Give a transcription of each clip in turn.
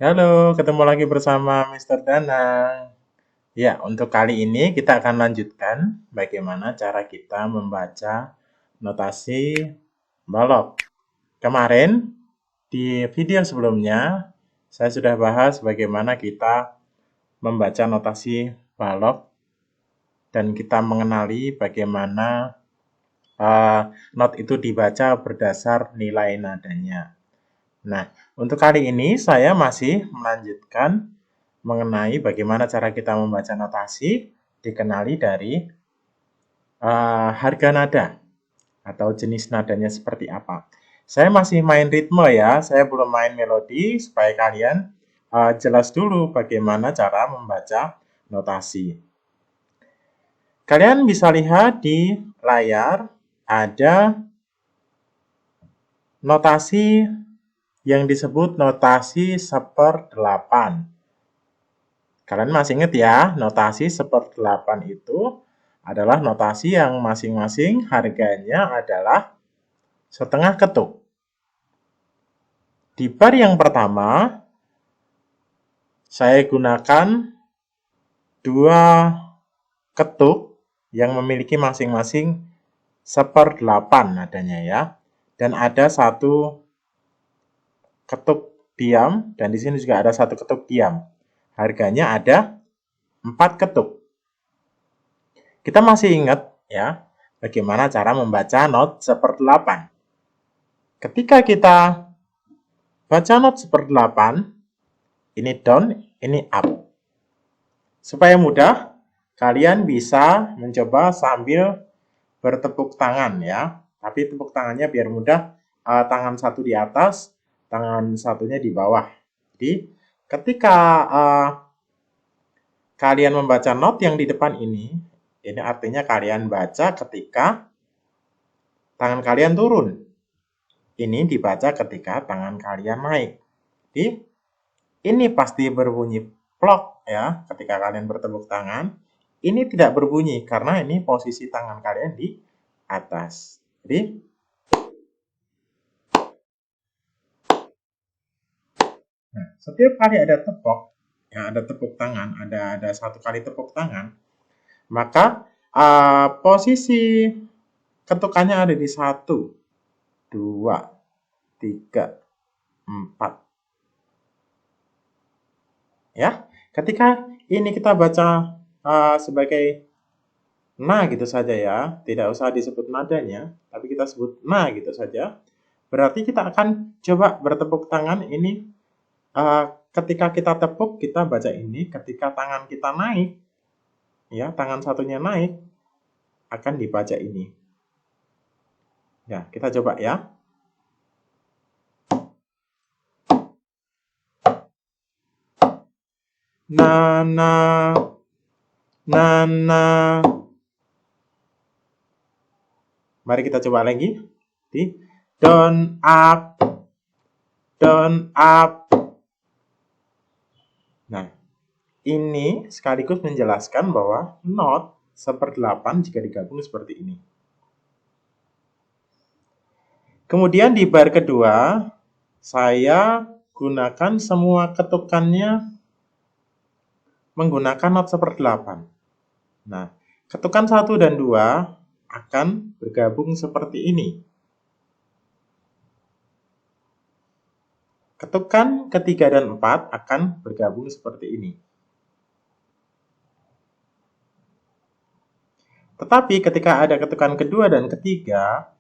Halo, ketemu lagi bersama Mr. Danang. Ya, untuk kali ini kita akan lanjutkan bagaimana cara kita membaca notasi balok. Kemarin di video sebelumnya saya sudah bahas bagaimana kita membaca notasi balok dan kita mengenali bagaimana not itu dibaca berdasar nilai nadanya. Nah, untuk kali ini saya masih melanjutkan mengenai bagaimana cara kita membaca notasi dikenali dari harga nada atau jenis nadanya seperti apa. Saya masih main ritme ya, saya belum main melodi supaya kalian jelas dulu bagaimana cara membaca notasi. Kalian bisa lihat di layar ada notasi yang disebut notasi 1/8. Kalian masih ingat ya, notasi 1/8 itu adalah notasi yang masing-masing harganya adalah setengah ketuk. Di bar yang pertama, saya gunakan 2 ketuk yang memiliki masing-masing 1/8 nadanya ya. Dan ada 1 ketuk diam, dan di sini juga ada 1 ketuk diam. Harganya ada 4 ketuk. Kita masih ingat ya, bagaimana cara membaca not 1/8. Ketika kita baca not 1/8, ini down, ini up. Supaya mudah, kalian bisa mencoba sambil bertepuk tangan ya. Tapi tepuk tangannya biar mudah, tangan satu di atas, tangan satunya di bawah. Jadi ketika kalian membaca not yang di depan ini artinya kalian baca ketika tangan kalian turun. Ini dibaca ketika tangan kalian naik. Jadi ini pasti berbunyi plok ya ketika kalian bertepuk tangan. Ini tidak berbunyi karena ini posisi tangan kalian di atas. Jadi setiap kali ada tepuk, ya ada tepuk tangan, ada 1 kali tepuk tangan, maka posisi ketukannya ada di 1, 2, 3, 4. Ya, ketika ini kita baca sebagai na gitu saja ya, tidak usah disebut nadanya, tapi kita sebut na gitu saja. Berarti kita akan coba bertepuk tangan ini. Ketika kita tepuk, kita baca ini. Ketika tangan kita naik, ya tangan satunya naik, akan dibaca ini. Ya, kita coba ya. Na na na na. Mari kita coba lagi. Di down up, down up. Nah, ini sekaligus menjelaskan bahwa not 1/8 jika digabung seperti ini. Kemudian di bar kedua, saya gunakan semua ketukannya menggunakan not 1/8. Nah, ketukan 1 dan 2 akan bergabung seperti ini. Ketukan ketiga dan 4 akan bergabung seperti ini. Tetapi ketika ada ketukan kedua dan ketiga,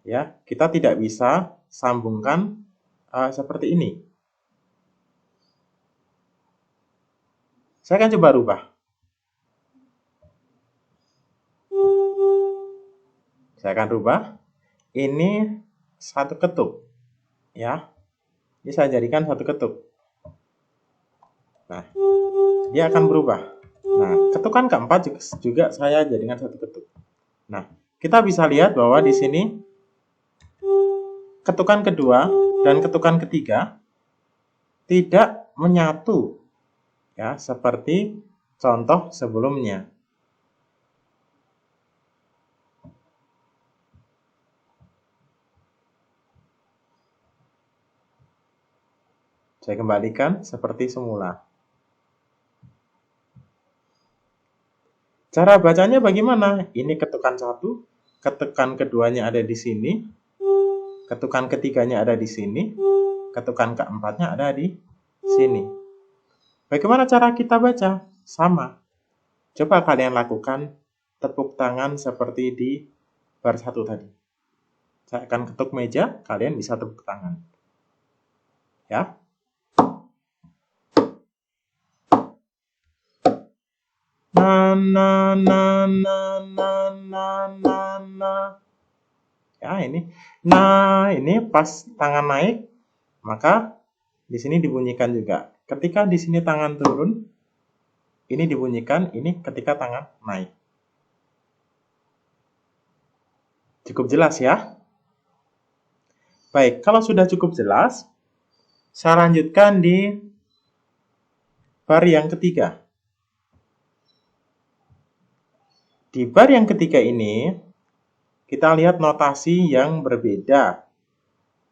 ya, kita tidak bisa sambungkan seperti ini. Saya akan coba rubah. Saya akan rubah. Ini 1 ketuk, ya. Ini saya jadikan 1 ketuk. Nah, dia akan berubah. Nah, ketukan keempat juga saya jadikan 1 ketuk. Nah, kita bisa lihat bahwa di sini ketukan kedua dan ketukan ketiga tidak menyatu, ya, seperti contoh sebelumnya. Saya kembalikan seperti semula. Cara bacanya bagaimana? Ini ketukan 1, ketukan keduanya ada di sini, ketukan ketiganya ada di sini, ketukan keempatnya ada di sini. Bagaimana cara kita baca? Sama. Coba kalian lakukan tepuk tangan seperti di bar 1 tadi. Saya akan ketuk meja, kalian bisa tepuk tangan. Ya. Na na na na na na na na. Ya, ini. Nah, ini pas tangan naik, maka di sini dibunyikan juga. Ketika di sini tangan turun, ini dibunyikan, ini ketika tangan naik. Cukup jelas ya? Baik, kalau sudah cukup jelas, saya lanjutkan di bar yang ketiga. Di bar yang ketiga ini, kita lihat notasi yang berbeda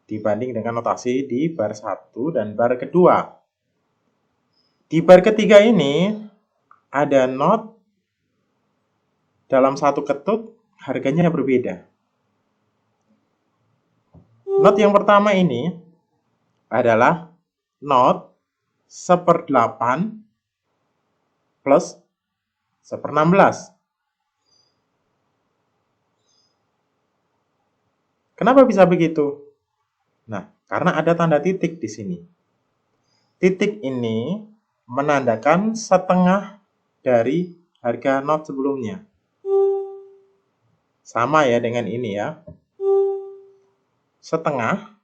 dibanding dengan notasi di bar 1 dan bar kedua. Di bar ketiga ini, ada not dalam satu ketuk, harganya berbeda. Not yang pertama ini adalah not 1/8 plus 1/16. Kenapa bisa begitu? Nah, karena ada tanda titik di sini. Titik ini menandakan setengah dari harga not sebelumnya. Sama ya dengan ini ya. Setengah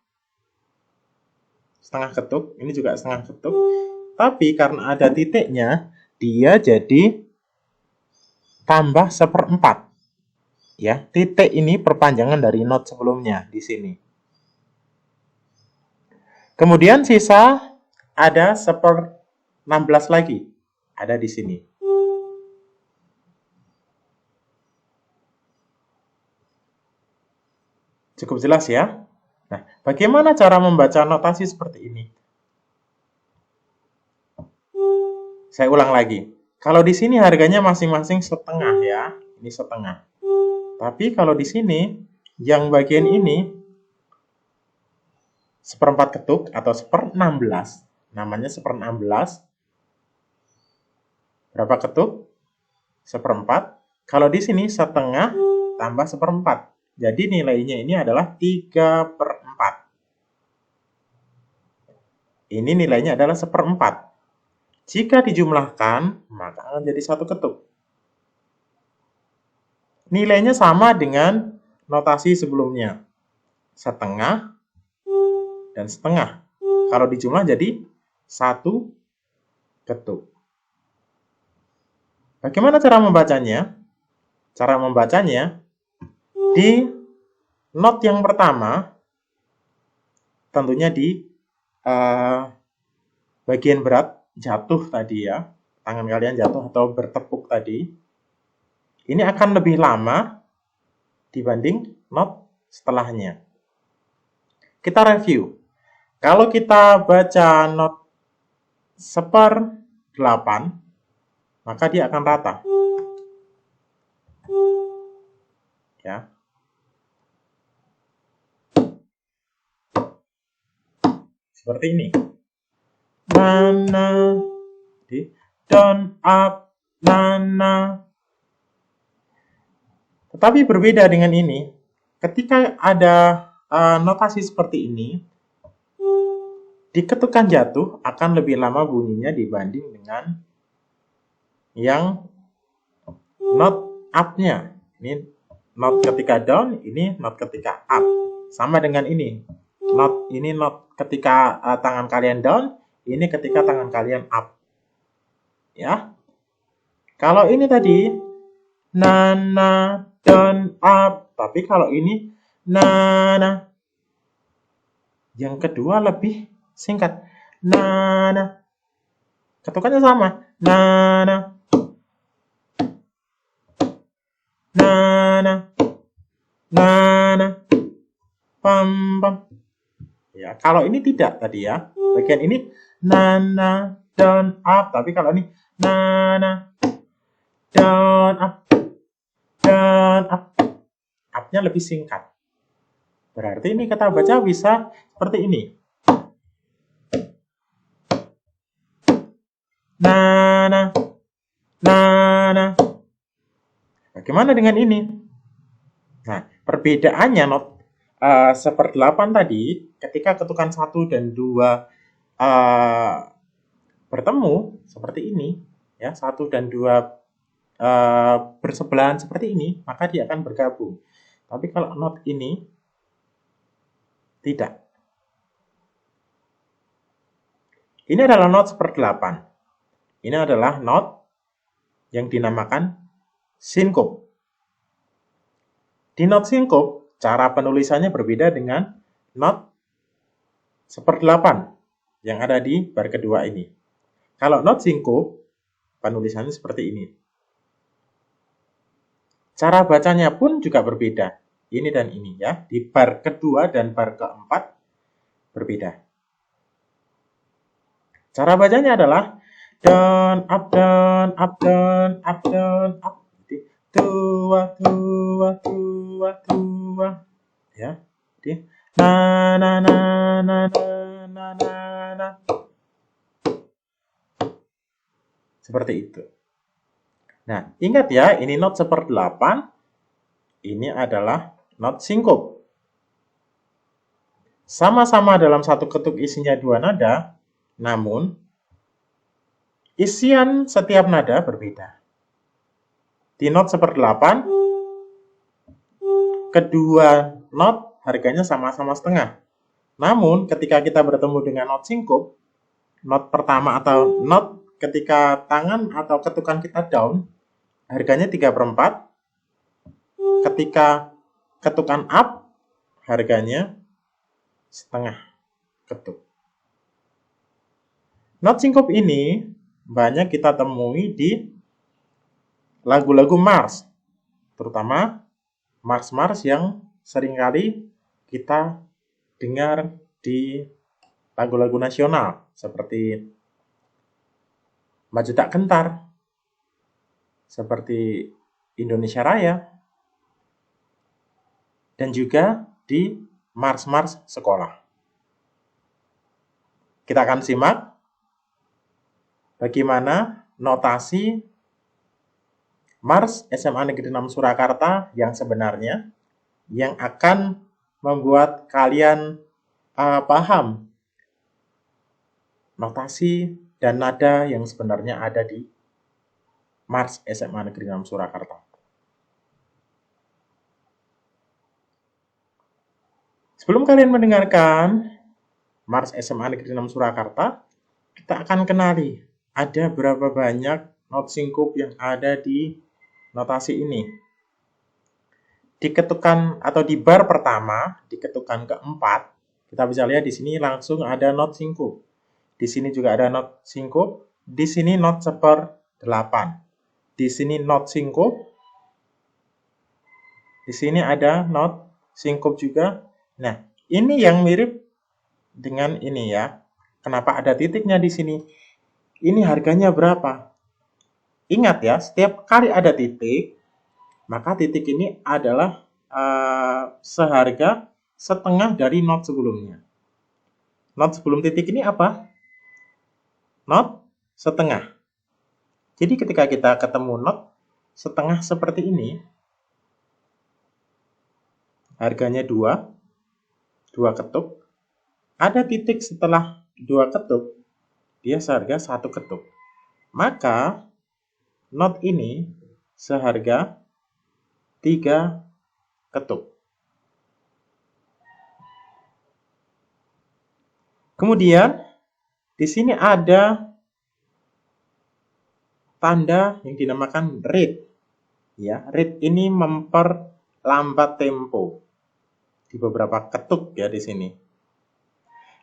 ketuk, ini juga setengah ketuk. Tapi karena ada titiknya, dia jadi tambah 1/4. Ya, titik ini perpanjangan dari not sebelumnya di sini. Kemudian sisa ada 1/16 lagi, ada di sini. Cukup jelas ya? Nah, bagaimana cara membaca notasi seperti ini? Saya ulang lagi. Kalau di sini harganya masing-masing setengah ya, ini setengah. Tapi kalau di sini, yang bagian ini 1/4 ketuk atau 1/16, namanya 1/16. Berapa ketuk? 1/4. Kalau di sini setengah tambah 1/4. Jadi nilainya ini adalah 3/4. Ini nilainya adalah 1/4. Jika dijumlahkan, maka akan jadi 1 ketuk. Nilainya sama dengan notasi sebelumnya. Setengah dan setengah. Kalau dijumlah jadi 1 ketuk. Bagaimana cara membacanya? Cara membacanya, di not yang pertama, tentunya di bagian berat jatuh tadi ya, tangan kalian jatuh atau bertepuk tadi, ini akan lebih lama dibanding not setelahnya. Kita review. Kalau kita baca not 1/8, maka dia akan rata. Ya. Seperti ini. Nana, down, up, nana. Tetapi berbeda dengan ini, ketika ada notasi seperti ini, di ketukan jatuh akan lebih lama bunyinya dibanding dengan yang not up-nya. Ini not ketika down, ini not ketika up. Sama dengan ini. Ini not ketika tangan kalian down, ini ketika tangan kalian up. Ya. Kalau ini tadi nana down up, tapi kalau ini nana, yang kedua lebih singkat. Nana. Ketukannya sama. Nana. Nana. Nana. Pam pam. Ya, kalau ini tidak tadi ya. Bagian ini na na down up, tapi kalau ini na na down up down up. Up-nya lebih singkat. Berarti ini kita baca bisa seperti ini. Na na na na. Bagaimana dengan ini? Nah, perbedaannya not 1/8 tadi, ketika ketukan 1 dan 2 bertemu seperti ini, ya 1 dan 2 bersebelahan seperti ini, maka dia akan bergabung. Tapi kalau not ini tidak. Ini adalah not 1/8. Ini adalah not yang dinamakan sinkop. Di not sinkop, cara penulisannya berbeda dengan not 1/8 yang ada di bar kedua ini. Kalau not sinkop, penulisannya seperti ini. Cara bacanya pun juga berbeda. Ini dan ini ya. Di bar kedua dan bar keempat berbeda. Cara bacanya adalah down, up, down, up, down, up, down, up. Tua, tua, tua, tua. Ya. Jadi, na, na, na, na, na, na, na, na. Seperti itu. Nah, ingat ya, ini not 1/8. Ini adalah not sinkop. Sama-sama dalam satu ketuk isinya 2 nada, namun isian setiap nada berbeda. Di not 1/8, kedua not harganya sama-sama setengah. Namun, ketika kita bertemu dengan not sinkop, not pertama atau not ketika tangan atau ketukan kita down, harganya 3/4. Ketika ketukan up, harganya setengah ketuk. Not sinkop ini banyak kita temui di lagu-lagu Mars, terutama Mars-Mars yang seringkali kita dengar di lagu-lagu nasional seperti Maju Tak Gentar, seperti Indonesia Raya, dan juga di Mars-Mars sekolah. Kita akan simak bagaimana notasi Mars SMA Negeri 6 Surakarta yang sebenarnya, yang akan membuat kalian paham notasi dan nada yang sebenarnya ada di Mars SMA Negeri 6 Surakarta. Sebelum kalian mendengarkan Mars SMA Negeri 6 Surakarta, kita akan kenali ada berapa banyak not sinkop yang ada di notasi ini. Di ketukan atau di bar pertama, di ketukan keempat, kita bisa lihat di sini langsung ada not sinkop. Di sini juga ada not sinkop. Di sini not 1/8. Di sini not sinkop. Di sini ada not sinkop juga. Nah, ini yang mirip dengan ini ya. Kenapa ada titiknya di sini? Ini harganya berapa? Ingat ya, setiap kali ada titik, maka titik ini adalah seharga setengah dari not sebelumnya. Not sebelum titik ini apa? Not setengah. Jadi ketika kita ketemu not setengah seperti ini, harganya 2 ketuk. Ada titik setelah 2 ketuk, dia seharga 1 ketuk. Maka not ini seharga 3 ketuk. Kemudian di sini ada tanda yang dinamakan read. Ya, read ini memperlambat tempo di beberapa ketuk ya di sini.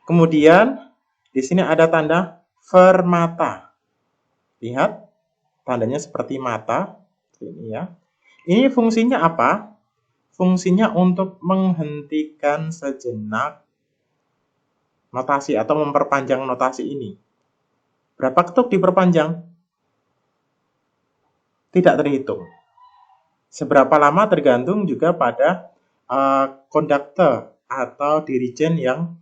Kemudian di sini ada tanda fermata. Lihat, tandanya seperti mata. Ini ya. Ini fungsinya apa? Fungsinya untuk menghentikan sejenak notasi atau memperpanjang notasi ini. Berapa ketuk diperpanjang? Tidak terhitung. Seberapa lama tergantung juga pada konduktor atau dirijen yang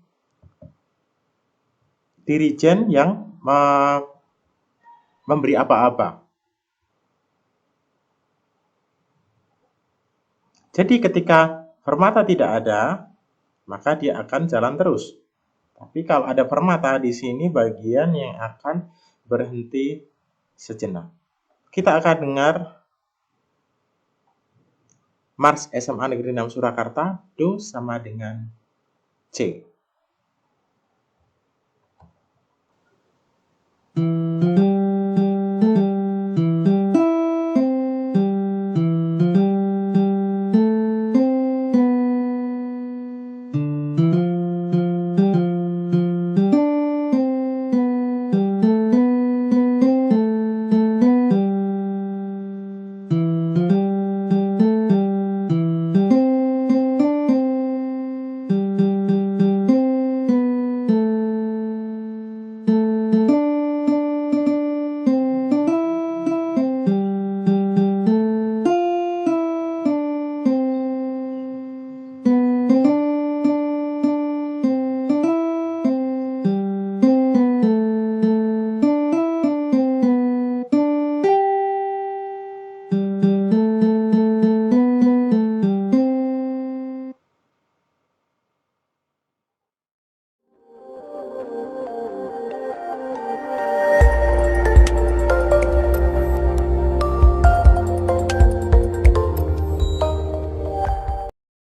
memberi aba-aba. Jadi ketika fermata tidak ada, maka dia akan jalan terus. Tapi kalau ada fermata di sini bagian yang akan berhenti sejenak. Kita akan dengar Mars SMA Negeri 6 Surakarta, Do sama dengan C.